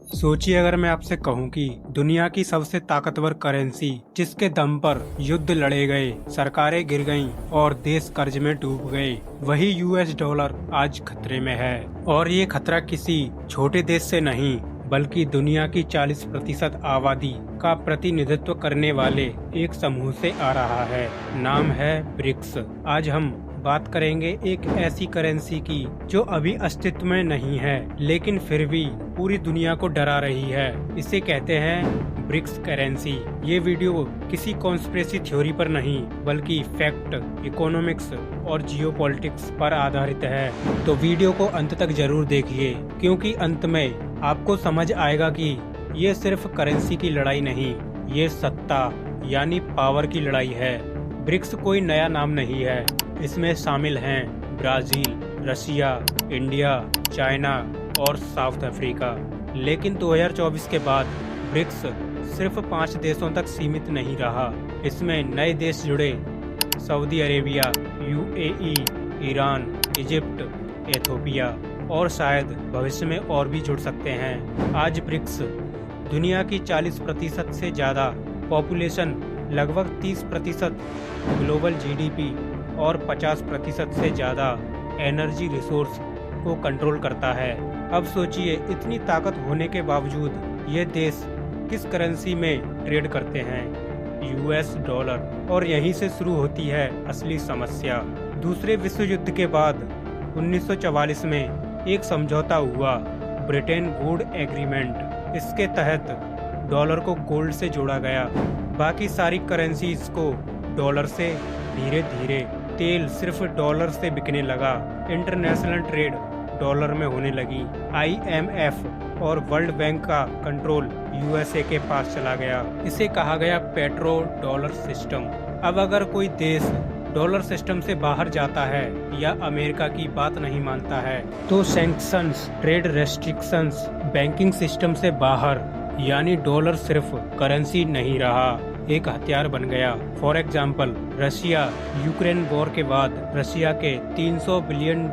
सोचिए अगर मैं आपसे कहूं कि दुनिया की सबसे ताकतवर करेंसी जिसके दम पर युद्ध लड़े गए, सरकारें गिर गईं और देश कर्ज में डूब गए, वही यूएस डॉलर आज खतरे में है। और ये खतरा किसी छोटे देश से नहीं बल्कि दुनिया की 40% आबादी का प्रतिनिधित्व करने वाले एक समूह से आ रहा है। नाम है ब्रिक्स। आज हम बात करेंगे एक ऐसी करेंसी की जो अभी अस्तित्व में नहीं है लेकिन फिर भी पूरी दुनिया को डरा रही है। इसे कहते हैं ब्रिक्स करेंसी। ये वीडियो किसी कॉन्स्पिरेसी थ्योरी पर नहीं बल्कि फैक्ट, इकोनॉमिक्स और जियोपॉलिटिक्स पर आधारित है। तो वीडियो को अंत तक जरूर देखिए क्योंकि अंत में आपको समझ आएगा कि ये सिर्फ करेंसी की लड़ाई नहीं, ये सत्ता यानी पावर की लड़ाई है। ब्रिक्स कोई नया नाम नहीं है। इसमें शामिल हैं ब्राजील, रशिया, इंडिया, चाइना और साउथ अफ्रीका। लेकिन 2024 के बाद ब्रिक्स सिर्फ 5 देशों तक सीमित नहीं रहा। इसमें नए देश जुड़े: Saudi Arabia, UAE, Iran, Egypt, Ethiopia और शायद भविष्य में और भी जुड़ सकते हैं। आज ब्रिक्स दुनिया की 40% से ज़्यादा पॉपुलेशन, लगभग 30% ग्लोबल जीडीपी और 50% से ज़्यादा एनर्जी रिसोर्स को कंट्रोल करता है। अब सोचिए, इतनी ताकत होने के बावजूद ये देश किस करेंसी में ट्रेड करते हैं? US dollar. और यहीं से शुरू होती है असली समस्या। दूसरे विश्व युद्ध के बाद 1944 में एक समझौता हुआ, ब्रिटेन वुड एग्रीमेंट। इसके तहत डॉलर को गोल्ड से जोड़ा गया। बाकी सारी करेंसीज को डॉलर से। धीरे धीरे तेल सिर्फ डॉलर से बिकने लगा। इंटरनेशनल ट्रेड डॉलर में होने लगी। आईएमएफ और वर्ल्ड बैंक का कंट्रोल यूएसए के पास चला गया। इसे कहा गया पेट्रो डॉलर सिस्टम। अब अगर कोई देश डॉलर सिस्टम से बाहर जाता है या अमेरिका की बात नहीं मानता है तो sanctions, trade restrictions, banking system से बाहर, यानी डॉलर सिर्फ करेंसी नहीं रहा, एक हथियार बन गया। For example, Russia Ukraine war के बाद रशिया के $300 billion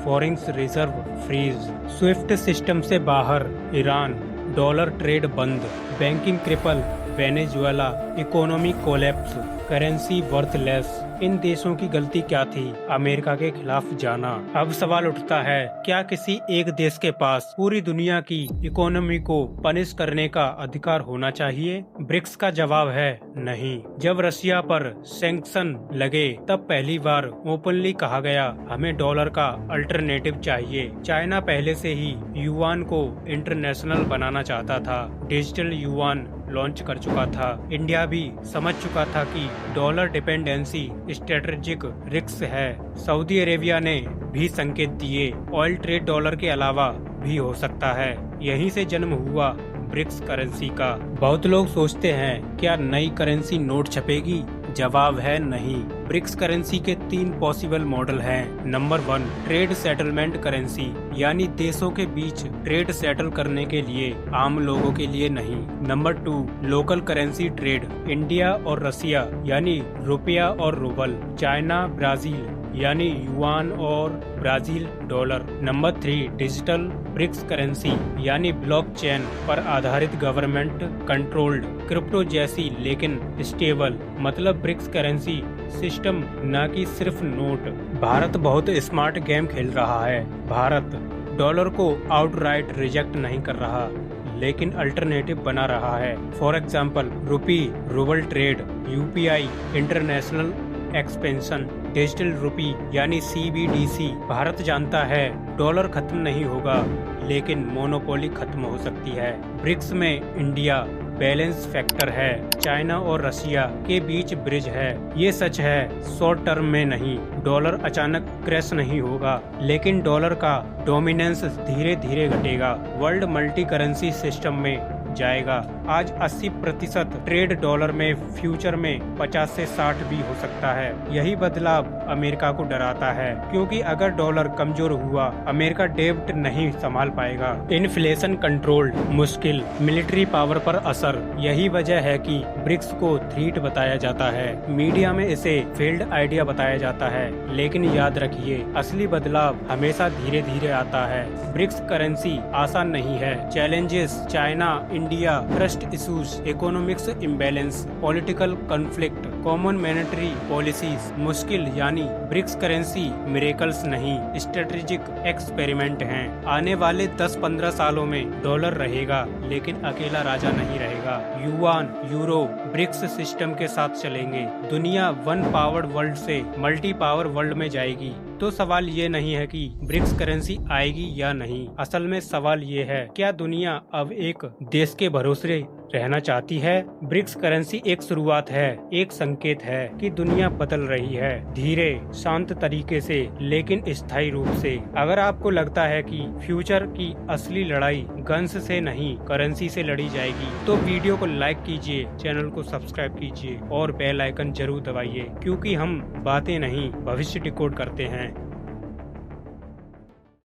foreign reserve freeze, SWIFT system से बाहर ईरान, डॉलर ट्रेड बंद, banking cripple Venezuela, economy collapse, currency worthless. इन देशों की गलती क्या थी? अमेरिका के खिलाफ जाना। अब सवाल उठता है, क्या किसी एक देश के पास पूरी दुनिया की इकोनॉमी को पनिश करने का अधिकार होना चाहिए? ब्रिक्स का जवाब है नहीं। जब रशिया पर सैंक्शन लगे तब पहली बार ओपनली कहा गया, हमें डॉलर का अल्टरनेटिव चाहिए। चाइना पहले से ही युआन को इंटरनेशनल बनाना चाहता था, डिजिटल युआन लॉन्च कर चुका था। इंडिया भी समझ चुका था कि डॉलर डिपेंडेंसी स्ट्रेटेजिक रिस्क है। सऊदी अरेबिया ने भी संकेत दिए, ऑयल ट्रेड डॉलर के अलावा भी हो सकता है। यहीं से जन्म हुआ ब्रिक्स करेंसी का। बहुत लोग सोचते हैं, क्या नई करेंसी नोट छपेगी? जवाब है नहीं। ब्रिक्स करेंसी के 3 पॉसिबल मॉडल हैं। नंबर 1, ट्रेड सेटलमेंट करेंसी, यानी देशों के बीच ट्रेड सेटल करने के लिए, आम लोगों के लिए नहीं। Number 2, local currency trade, India और रशिया यानी रुपया और रूबल, चाइना ब्राजील यानी युआन और Brazil dollar. Number 3, digital BRICS currency यानी ब्लॉकचेन पर आधारित गवर्नमेंट कंट्रोल्ड क्रिप्टो जैसी लेकिन स्टेबल, मतलब ब्रिक्स करेंसी सिस्टम न कि सिर्फ नोट। भारत बहुत स्मार्ट गेम खेल रहा है। भारत डॉलर को आउटराइट रिजेक्ट नहीं कर रहा लेकिन अल्टरनेटिव बना रहा है। For example, rupee rouble trade, UPI international expansion, digital rupee यानी सीबीडीसी। भारत जानता है डॉलर खत्म नहीं होगा लेकिन मोनोपोली खत्म हो सकती है। ब्रिक्स में इंडिया बैलेंस फैक्टर है, चाइना और रशिया के बीच ब्रिज है। ये सच है, शॉर्ट टर्म में नहीं। डॉलर अचानक क्रैश नहीं होगा लेकिन डॉलर का डोमिनेंस धीरे धीरे घटेगा। वर्ल्ड मल्टी करेंसी सिस्टम में जाएगा। आज 80% ट्रेड डॉलर में, फ्यूचर में 50 से 60 भी हो सकता है। यही बदलाव अमेरिका को डराता है, क्योंकि अगर डॉलर कमजोर हुआ, अमेरिका डेब्ट नहीं संभाल पाएगा। इन्फ्लेशन कंट्रोल मुश्किल, मिलिट्री पावर पर असर। यही वजह है कि ब्रिक्स को थ्रेट बताया जाता है। मीडिया में इसे फेल्ड आइडिया बताया जाता है, लेकिन याद रखिए, असली बदलाव हमेशा धीरे धीरे आता है। ब्रिक्स करेंसी आसान नहीं है। Challenges: China, India, trust issues, economics imbalance, political conflict, common monetary policies. मुश्किल यानी ब्रिक्स करेंसी मिरेकल्स नहीं, स्ट्रेटेजिक एक्सपेरिमेंट हैं। आने वाले 10-15 सालों में डॉलर रहेगा, लेकिन अकेला राजा नहीं रहेगा। युआन, यूरो, ब्रिक्स सिस्टम के साथ चलेंगे। दुनिया वन पावर्ड वर्ल्ड से मल्टी पावर वर्ल्ड में जाएगी। तो सवाल ये नहीं है कि ब्रिक्स करेंसी आएगी या नहीं, असल में सवाल ये है, क्या दुनिया अब एक देश के भरोसे रहना चाहती है? ब्रिक्स करेंसी एक शुरुआत है, एक संकेत है कि दुनिया बदल रही है, धीरे शांत तरीके से, लेकिन स्थायी रूप से। अगर आपको लगता है कि फ्यूचर की असली लड़ाई गन्स से नहीं, करेंसी से लड़ी जाएगी, तो वीडियो को लाइक कीजिए, चैनल को सब्सक्राइब कीजिए और बेल आइकन जरूर दबाइए, क्योंकि हम बातें नहीं, भविष्य डिकोड करते हैं।